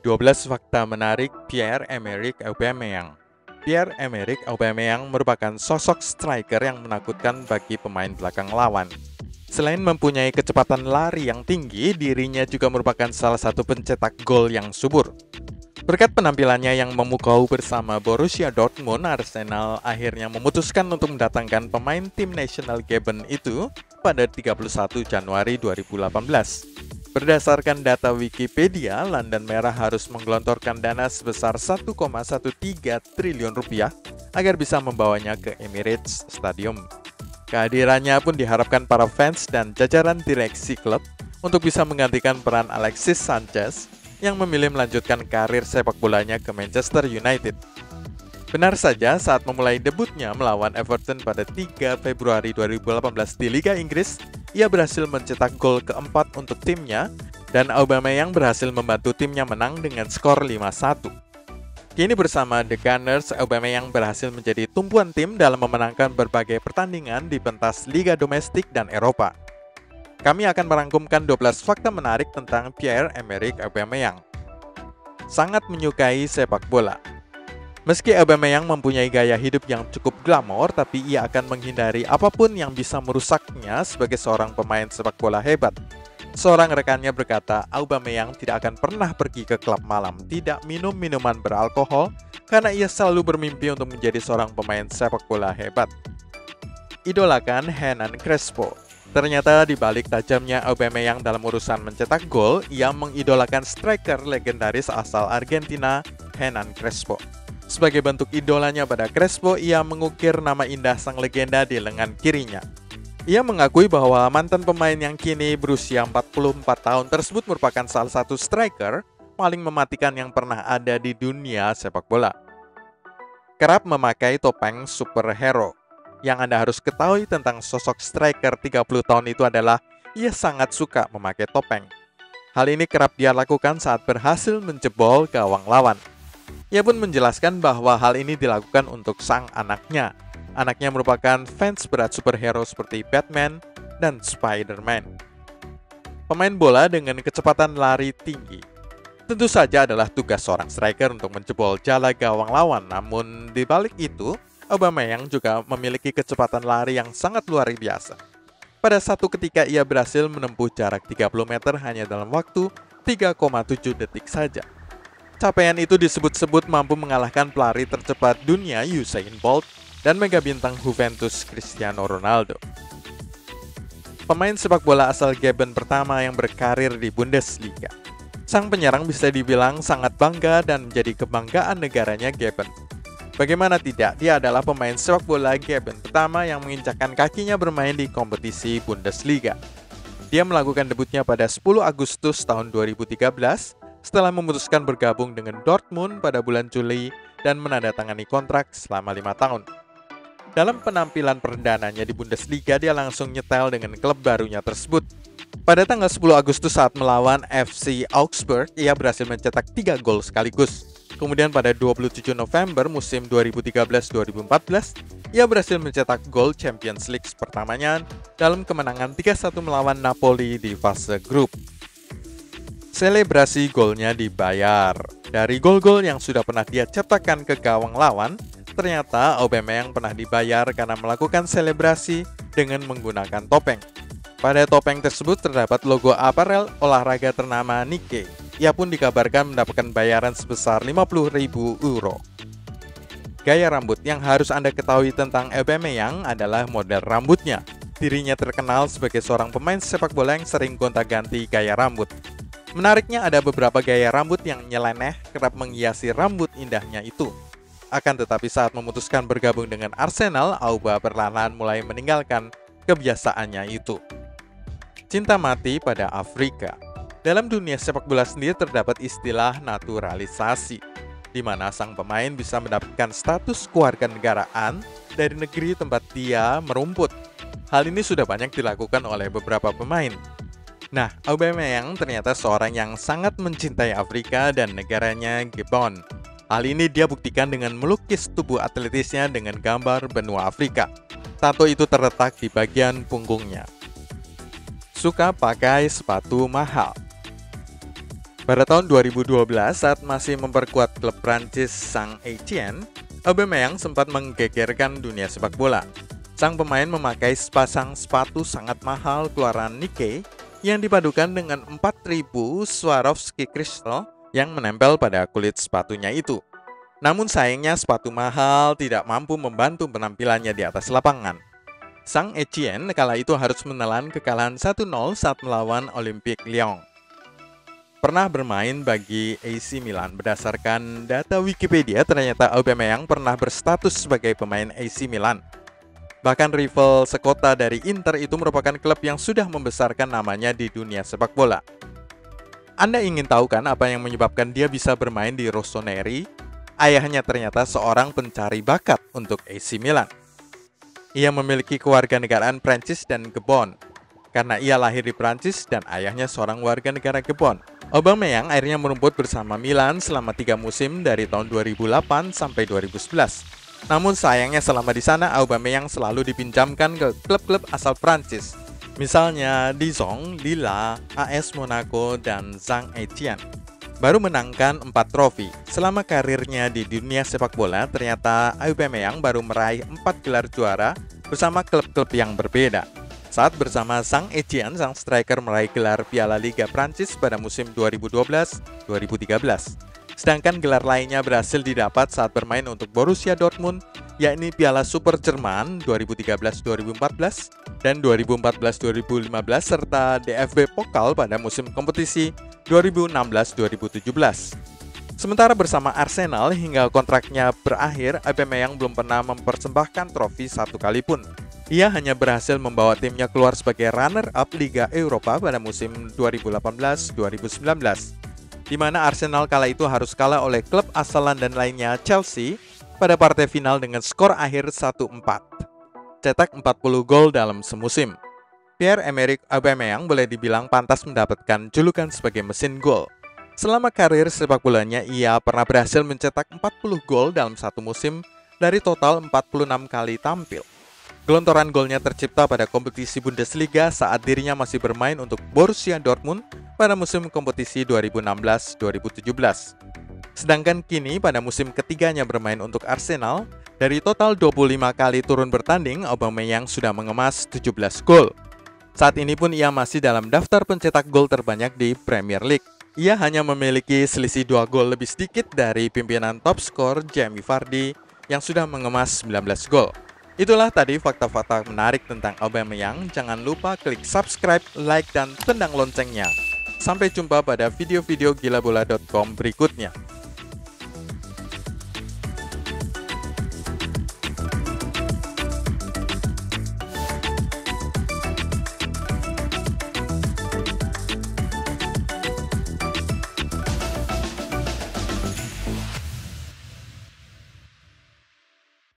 12 fakta menarik Pierre-Emerick Aubameyang. Pierre-Emerick Aubameyang merupakan sosok striker yang menakutkan bagi pemain belakang lawan. Selain mempunyai kecepatan lari yang tinggi, dirinya juga merupakan salah satu pencetak gol yang subur. Berkat penampilannya yang memukau bersama Borussia Dortmund, Arsenal akhirnya memutuskan untuk mendatangkan pemain tim nasional Gabon itu pada 31 Januari 2018. Berdasarkan data Wikipedia, London Merah harus menggelontorkan dana sebesar 1,13 triliun rupiah agar bisa membawanya ke Emirates Stadium. Kehadirannya pun diharapkan para fans dan jajaran direksi klub untuk bisa menggantikan peran Alexis Sanchez yang memilih melanjutkan karir sepak bolanya ke Manchester United. Benar saja, saat memulai debutnya melawan Everton pada 3 Februari 2018 di Liga Inggris, ia berhasil mencetak gol keempat untuk timnya, dan Aubameyang berhasil membantu timnya menang dengan skor 5-1. Kini bersama The Gunners, Aubameyang berhasil menjadi tumpuan tim dalam memenangkan berbagai pertandingan di pentas Liga Domestik dan Eropa. Kami akan merangkumkan 12 fakta menarik tentang Pierre-Emerick Aubameyang. Sangat menyukai sepak bola. Meski Aubameyang mempunyai gaya hidup yang cukup glamor, tapi ia akan menghindari apapun yang bisa merusaknya sebagai seorang pemain sepak bola hebat. Seorang rekannya berkata, Aubameyang tidak akan pernah pergi ke klub malam, tidak minum minuman beralkohol, karena ia selalu bermimpi untuk menjadi seorang pemain sepak bola hebat. Idolakan Hernan Crespo. Ternyata di balik tajamnya Aubameyang dalam urusan mencetak gol, ia mengidolakan striker legendaris asal Argentina, Hernan Crespo. Sebagai bentuk idolanya pada Crespo, ia mengukir nama indah sang legenda di lengan kirinya. Ia mengakui bahwa mantan pemain yang kini berusia 44 tahun tersebut merupakan salah satu striker paling mematikan yang pernah ada di dunia sepak bola. Kerap memakai topeng superhero. Yang Anda harus ketahui tentang sosok striker 30 tahun itu adalah ia sangat suka memakai topeng. Hal ini kerap dia lakukan saat berhasil menjebol gawang lawan. Ia pun menjelaskan bahwa hal ini dilakukan untuk sang anaknya. Anaknya merupakan fans berat superhero seperti Batman dan Spider-Man. Pemain bola dengan kecepatan lari tinggi. Tentu saja adalah tugas seorang striker untuk menjebol jala gawang lawan. Namun di balik itu, Aubameyang juga memiliki kecepatan lari yang sangat luar biasa. Pada satu ketika ia berhasil menempuh jarak 30 meter hanya dalam waktu 3,7 detik saja. Capaian itu disebut-sebut mampu mengalahkan pelari tercepat dunia Usain Bolt dan mega bintang Juventus Cristiano Ronaldo. Pemain sepak bola asal Gabon pertama yang berkarir di Bundesliga. Sang penyerang bisa dibilang sangat bangga dan menjadi kebanggaan negaranya Gabon. Bagaimana tidak, dia adalah pemain sepak bola Gabon pertama yang menginjakkan kakinya bermain di kompetisi Bundesliga. Dia melakukan debutnya pada 10 Agustus tahun 2013 setelah memutuskan bergabung dengan Dortmund pada bulan Juli dan menandatangani kontrak selama 5 tahun. Dalam penampilan perdananya di Bundesliga, dia langsung nyetel dengan klub barunya tersebut. Pada tanggal 10 Agustus saat melawan FC Augsburg, ia berhasil mencetak 3 gol sekaligus. Kemudian pada 27 November musim 2013-2014, ia berhasil mencetak gol Champions League pertamanya dalam kemenangan 3-1 melawan Napoli di fase grup. Selebrasi golnya dibayar. Dari gol-gol yang sudah pernah dia ciptakan ke gawang lawan, ternyata Aubameyang pernah dibayar karena melakukan selebrasi dengan menggunakan topeng. Pada topeng tersebut terdapat logo aparel olahraga ternama Nike. Ia pun dikabarkan mendapatkan bayaran sebesar 50.000 euro. Gaya rambut yang harus Anda ketahui tentang Aubameyang adalah model rambutnya. Dirinya terkenal sebagai seorang pemain sepak bola yang sering gonta-ganti gaya rambut. Menariknya ada beberapa gaya rambut yang nyeleneh kerap menghiasi rambut indahnya itu. Akan tetapi saat memutuskan bergabung dengan Arsenal, Auba perlahan mulai meninggalkan kebiasaannya itu. Cinta mati pada Afrika. Dalam dunia sepak bola sendiri terdapat istilah naturalisasi, di mana sang pemain bisa mendapatkan status kewarganegaraan dari negeri tempat dia merumput. Hal ini sudah banyak dilakukan oleh beberapa pemain. Nah, Aubameyang ternyata seorang yang sangat mencintai Afrika dan negaranya Gabon. Hal ini dia buktikan dengan melukis tubuh atletisnya dengan gambar benua Afrika. Tato itu terletak di bagian punggungnya. Suka pakai sepatu mahal. Pada tahun 2012, saat masih memperkuat klub Prancis Saint-Étienne, Aubameyang sempat menggegerkan dunia sepak bola. Sang pemain memakai sepasang sepatu sangat mahal keluaran Nike yang dipadukan dengan 4.000 Swarovski kristal yang menempel pada kulit sepatunya itu. Namun sayangnya sepatu mahal tidak mampu membantu penampilannya di atas lapangan. Saint-Étienne kala itu harus menelan kekalahan 1-0 saat melawan Olympique Lyon. Pernah bermain bagi AC Milan. Berdasarkan data Wikipedia, ternyata Aubameyang pernah berstatus sebagai pemain AC Milan. Bahkan rival sekota dari Inter itu merupakan klub yang sudah membesarkan namanya di dunia sepak bola. Anda ingin tahu kan apa yang menyebabkan dia bisa bermain di Rossoneri? Ayahnya ternyata seorang pencari bakat untuk AC Milan. Ia memiliki kewarganegaraan Prancis dan Gabon. Karena ia lahir di Prancis dan ayahnya seorang warga negara Gabon. Aubameyang akhirnya merumput bersama Milan selama 3 musim dari tahun 2008 sampai 2011. Namun sayangnya selama di sana Aubameyang selalu dipinjamkan ke klub-klub asal Prancis. Misalnya Dijon, Lille, AS Monaco, dan Saint-Étienne. Baru menangkan 4 trofi. Selama karirnya di dunia sepak bola, ternyata Aubameyang baru meraih 4 gelar juara bersama klub-klub yang berbeda. Saat bersama Saint-Étienne, sang striker meraih gelar Piala Liga Prancis pada musim 2012-2013. Sedangkan gelar lainnya berhasil didapat saat bermain untuk Borussia Dortmund, yakni Piala Super Jerman 2013-2014 dan 2014-2015 serta DFB Pokal pada musim kompetisi 2016-2017. Sementara bersama Arsenal hingga kontraknya berakhir, Aubameyang belum pernah mempersembahkan trofi satu kali pun. Ia hanya berhasil membawa timnya keluar sebagai runner-up Liga Eropa pada musim 2018-2019, di mana Arsenal kala itu harus kalah oleh klub asal London lainnya Chelsea pada partai final dengan skor akhir 1-4. Cetak 40 gol dalam semusim. Pierre-Emerick Aubameyang boleh dibilang pantas mendapatkan julukan sebagai mesin gol. Selama karir sepak bolanya, ia pernah berhasil mencetak 40 gol dalam satu musim dari total 46 kali tampil. Gelontoran golnya tercipta pada kompetisi Bundesliga saat dirinya masih bermain untuk Borussia Dortmund pada musim kompetisi 2016-2017. Sedangkan kini pada musim ketiganya bermain untuk Arsenal, dari total 25 kali turun bertanding, Aubameyang sudah mengemas 17 gol. Saat ini pun ia masih dalam daftar pencetak gol terbanyak di Premier League. Ia hanya memiliki selisih 2 gol lebih sedikit dari pimpinan top skor Jamie Vardy yang sudah mengemas 19 gol. Itulah tadi fakta-fakta menarik tentang Aubameyang. Jangan lupa klik subscribe, like, dan tendang loncengnya. Sampai jumpa pada video-video gilabola.com berikutnya.